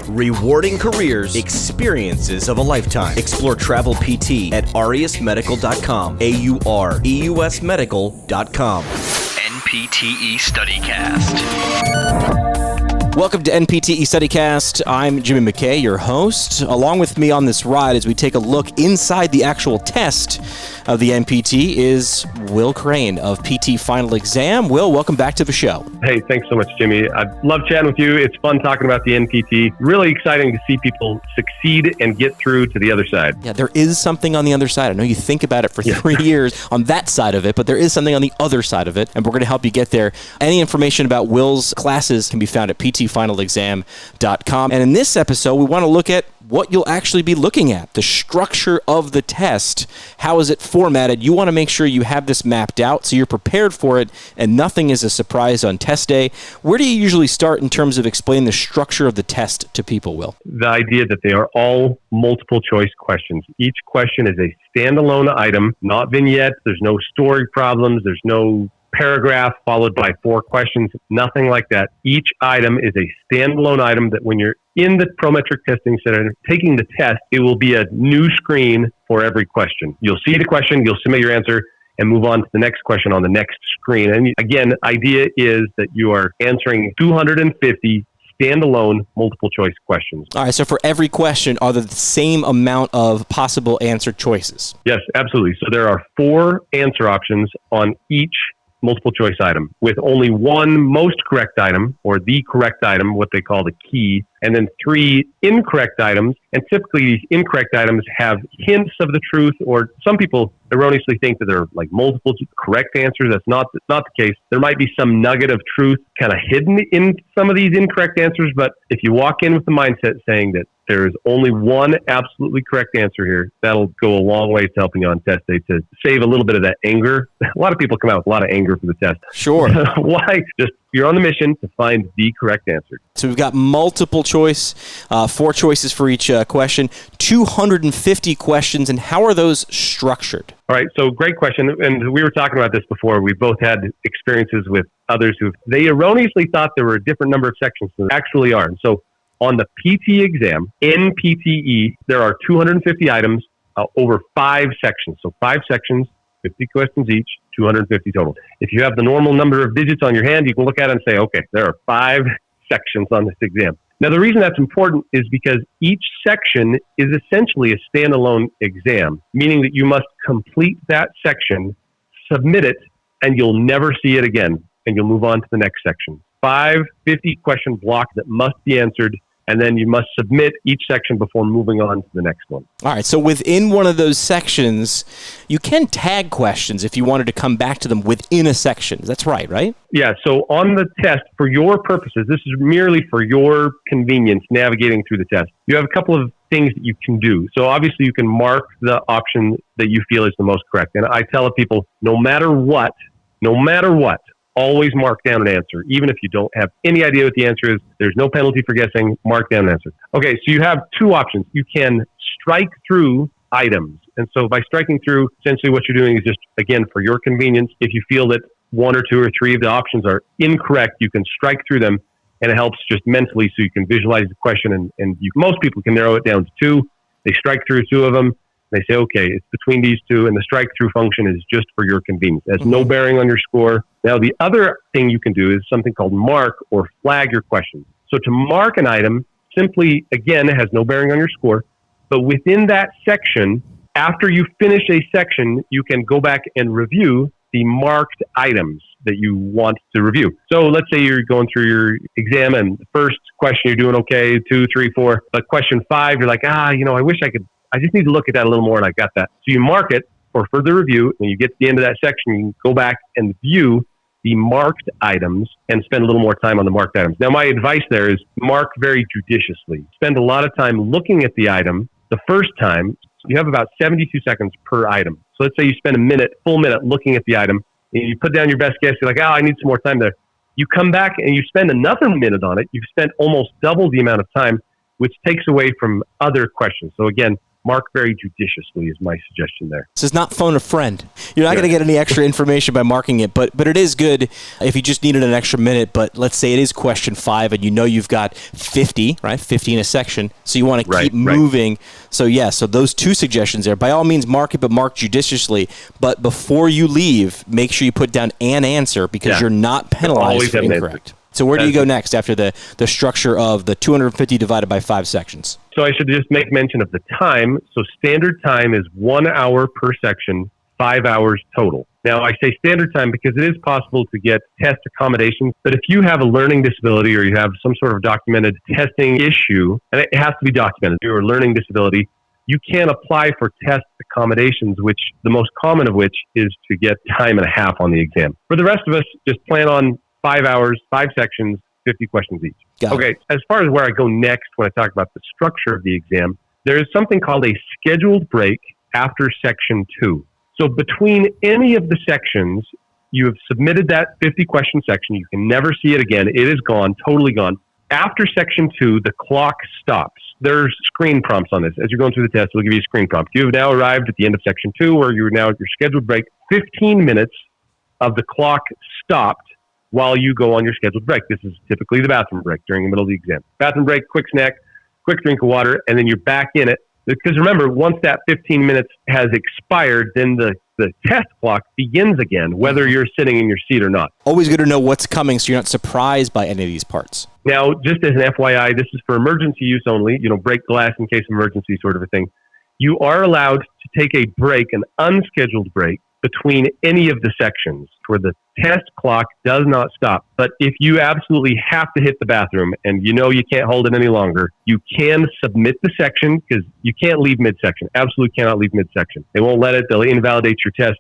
Rewarding careers, experiences of a lifetime. Explore Travel PT at aureusmedical.com. AUREUSmedical.com. NPTE StudyCast. Welcome to NPTE StudyCast. I'm Jimmy McKay, your host. Along with me on this ride as we take a look inside the actual test of the NPT is Will Crane of PT Final Exam. Will, welcome back to the show. Hey, thanks so much, Jimmy. I love chatting with you. It's fun talking about the NPT. Really exciting to see people succeed and get through to the other side. Yeah, there is something on the other side. I know you think about it for 3 years on that side of it, but there is something on the other side of it, and we're going to help you get there. Any information about Will's classes can be found at ptfinalexam.com. And in this episode, we want to look at what you'll actually be looking at, the structure of the test. How is it formatted? You want to make sure you have this mapped out so you're prepared for it and nothing is a surprise on test day. Where do you usually start in terms of explaining the structure of the test to people, Will? The idea that they are all multiple choice questions. Each question is a standalone item, not vignettes. There's no story problems. There's no paragraph followed by 4 questions, nothing like that. Each item is a standalone item that when you're in the Prometric Testing Center taking the test, it will be a new screen for every question. You'll see the question, you'll submit your answer, and move on to the next question on the next screen. And again, idea is that you are answering 250 standalone multiple choice questions. All right, so for every question, are there the same amount of possible answer choices? Yes, absolutely. So there are 4 answer options on each multiple choice item, with only one most correct item, or the correct item, what they call the key, and then 3 incorrect items. And typically these incorrect items have hints of the truth, or some people erroneously think that they're like multiple correct answers. That's not the case. There might be some nugget of truth kind of hidden in some of these incorrect answers, but if you walk in with the mindset saying that there's only one absolutely correct answer here, that'll go a long way to helping you on test day to save a little bit of that anger. A lot of people come out with a lot of anger for the test. Sure. Why? Just you're on the mission to find the correct answer. So we've got multiple choice, 4 choices for each question, 250 questions, and how are those structured? All right, so great question. And we were talking about this before. We both had experiences with others they erroneously thought there were a different number of sections than there actually are. And so on the PT exam, NPTE, there are 250 items over 5 sections. So 5 sections, 50 questions each, 250 total. If you have the normal number of digits on your hand, you can look at it and say, okay, there are 5 sections on this exam. Now, the reason that's important is because each section is essentially a standalone exam, meaning that you must complete that section, submit it, and you'll never see it again, and you'll move on to the next section. 5 50-question blocks that must be answered, and then you must submit each section before moving on to the next one. All right, so within one of those sections, you can tag questions if you wanted to come back to them within a section. That's right? Yeah, so on the test, for your purposes, this is merely for your convenience navigating through the test. You have a couple of things that you can do. So obviously you can mark the option that you feel is the most correct. And I tell people, no matter what, always mark down an answer. Even if you don't have any idea what the answer is, there's no penalty for guessing, mark down an answer. Okay, so you have 2 options. You can strike through items. And so by striking through, essentially what you're doing is just, again, for your convenience, if you feel that 1 or 2 or 3 of the options are incorrect, you can strike through them, and it helps just mentally so you can visualize the question. And most people can narrow it down to 2. They strike through 2 of them. They say, okay, it's between these 2, and the strike-through function is just for your convenience. It has no bearing on your score. Now, the other thing you can do is something called mark or flag your question. So to mark an item, simply, again, it has no bearing on your score, but within that section, after you finish a section, you can go back and review the marked items that you want to review. So let's say you're going through your exam, and the first question you're doing okay, 2, 3, 4, but question 5, you're like, I just need to look at that a little more, and I got that. So you mark it for further review. When you get to the end of that section, you can go back and view the marked items and spend a little more time on the marked items. Now, my advice there is mark very judiciously. Spend a lot of time looking at the item the first time. You have about 72 seconds per item. So let's say you spend full minute looking at the item, and you put down your best guess. You're like, I need some more time there. You come back and you spend another minute on it. You've spent almost double the amount of time, which takes away from other questions. So again, mark very judiciously is my suggestion there. This is not phone a friend. You're not going to get any extra information by marking it, but it is good if you just needed an extra minute. But let's say it is question 5 and you know you've got 50, right? 50 in a section. So you want to keep moving. So so those 2 suggestions there. By all means, mark it, but mark judiciously. But before you leave, make sure you put down an answer because you're not penalized for incorrect. So where do you go next after the structure of the 250 divided by 5 sections? So I should just make mention of the time. So standard time is 1 hour per section, 5 hours total. Now, I say standard time because it is possible to get test accommodations, but if you have a learning disability or you have some sort of documented testing issue, and it has to be documented, you're a learning disability, you can apply for test accommodations, which the most common of which is to get time and a half on the exam. For the rest of us, just plan on 5 hours, 5 sections, 50 questions each. Okay, as far as where I go next when I talk about the structure of the exam, there is something called a scheduled break after section 2. So between any of the sections, you have submitted that 50-question section. You can never see it again. It is gone, totally gone. After section 2, the clock stops. There's screen prompts on this. As you're going through the test, it'll give you a screen prompt. You have now arrived at the end of section 2, or you're now at your scheduled break. 15 minutes of the clock stopped while you go on your scheduled break. This is typically the bathroom break during the middle of the exam. Bathroom break, quick snack, quick drink of water, and then you're back in it. Because remember, once that 15 minutes has expired, then the test clock begins again, whether you're sitting in your seat or not. Always good to know what's coming so you're not surprised by any of these parts. Now, just as an FYI, this is for emergency use only, break glass in case of emergency sort of a thing. You are allowed to take a break, an unscheduled break, between any of the sections where the test clock does not stop. But if you absolutely have to hit the bathroom and you can't hold it any longer, you can submit the section because you can't leave midsection. Absolutely cannot leave midsection. They won't let it. They'll invalidate your test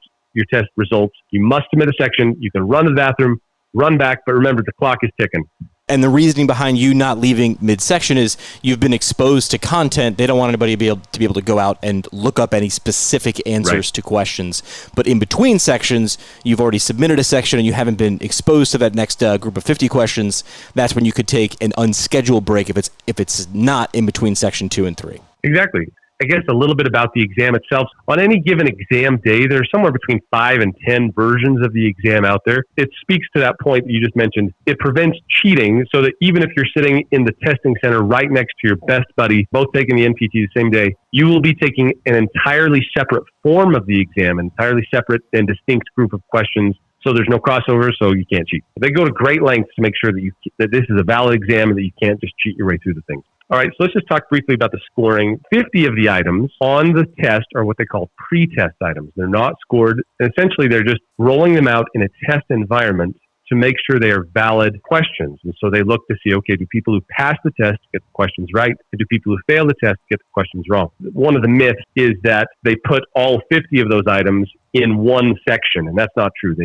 results. You must submit a section. You can run to the bathroom, run back, but remember the clock is ticking. And the reasoning behind you not leaving midsection is you've been exposed to content. They don't want anybody to be able to go out and look up any specific answers to questions. But in between sections, you've already submitted a section and you haven't been exposed to that next group of 50 questions. That's when you could take an unscheduled break if it's not in between section 2 and 3. Exactly. I guess a little bit about the exam itself. On any given exam day, there's somewhere between 5 and 10 versions of the exam out there. It speaks to that point that you just mentioned. It prevents cheating so that even if you're sitting in the testing center right next to your best buddy, both taking the NPT the same day, you will be taking an entirely separate form of the exam, an entirely separate and distinct group of questions. So there's no crossover, so you can't cheat. They go to great lengths to make sure that this is a valid exam and that you can't just cheat your way through the things. All right, so let's just talk briefly about the scoring. 50 of the items on the test are what they call pre-test items. They're not scored. And essentially, they're just rolling them out in a test environment to make sure they are valid questions. And so they look to see, okay, do people who pass the test get the questions right? And do people who fail the test get the questions wrong? One of the myths is that they put all 50 of those items in one section, and that's not true.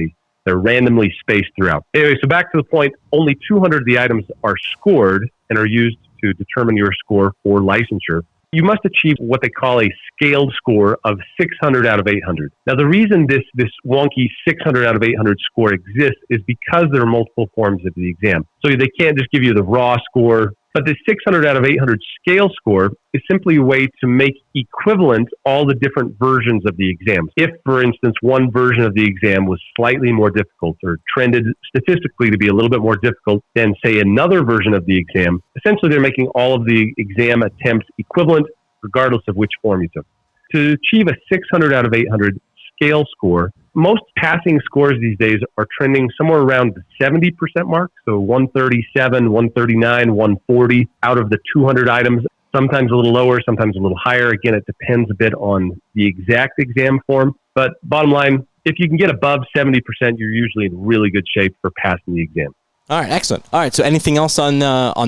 They're randomly spaced throughout. Anyway, so back to the point, only 200 of the items are scored and are used to determine your score for licensure. You must achieve what they call a scaled score of 600 out of 800. Now, the reason this wonky 600 out of 800 score exists is because there are multiple forms of the exam. So they can't just give you the raw score. But the 600 out of 800 scale score is simply a way to make equivalent all the different versions of the exams. If, for instance, one version of the exam was slightly more difficult or trended statistically to be a little bit more difficult than, say, another version of the exam, essentially they're making all of the exam attempts equivalent regardless of which form you took. To achieve a 600 out of 800 scale score, most passing scores these days are trending somewhere around the 70% mark. So 137, 139, 140 out of the 200 items, sometimes a little lower, sometimes a little higher. Again, it depends a bit on the exact exam form. But bottom line, if you can get above 70%, you're usually in really good shape for passing the exam. All right, excellent. All right, so anything else on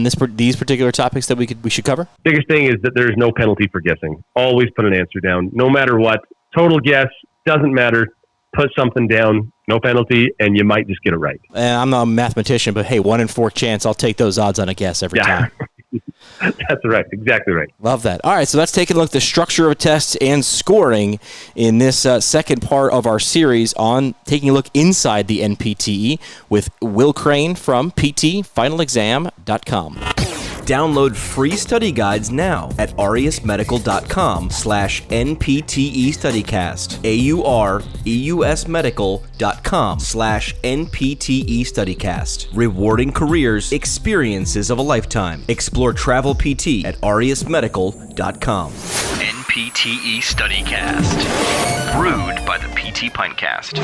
these particular topics that we should cover? Biggest thing is that there's no penalty for guessing. Always put an answer down, no matter what. Total guess, doesn't matter. Put something down, no penalty, and you might just get it right. I'm not a mathematician, but hey, 1 in 4 chance. I'll take those odds on a guess every time. That's right. Exactly right. Love that. All right, so let's take a look at the structure of tests and scoring in this second part of our series on taking a look inside the NPTE with Will Crane from PTFinalExam.com. Download free study guides now at aureusmedical.com/NPTE StudyCast. aureusmedical.com/NPTE StudyCast. Rewarding careers, experiences of a lifetime. Explore travel PT at aureusmedical.com. NPTE StudyCast. Brewed by the PT Pintcast.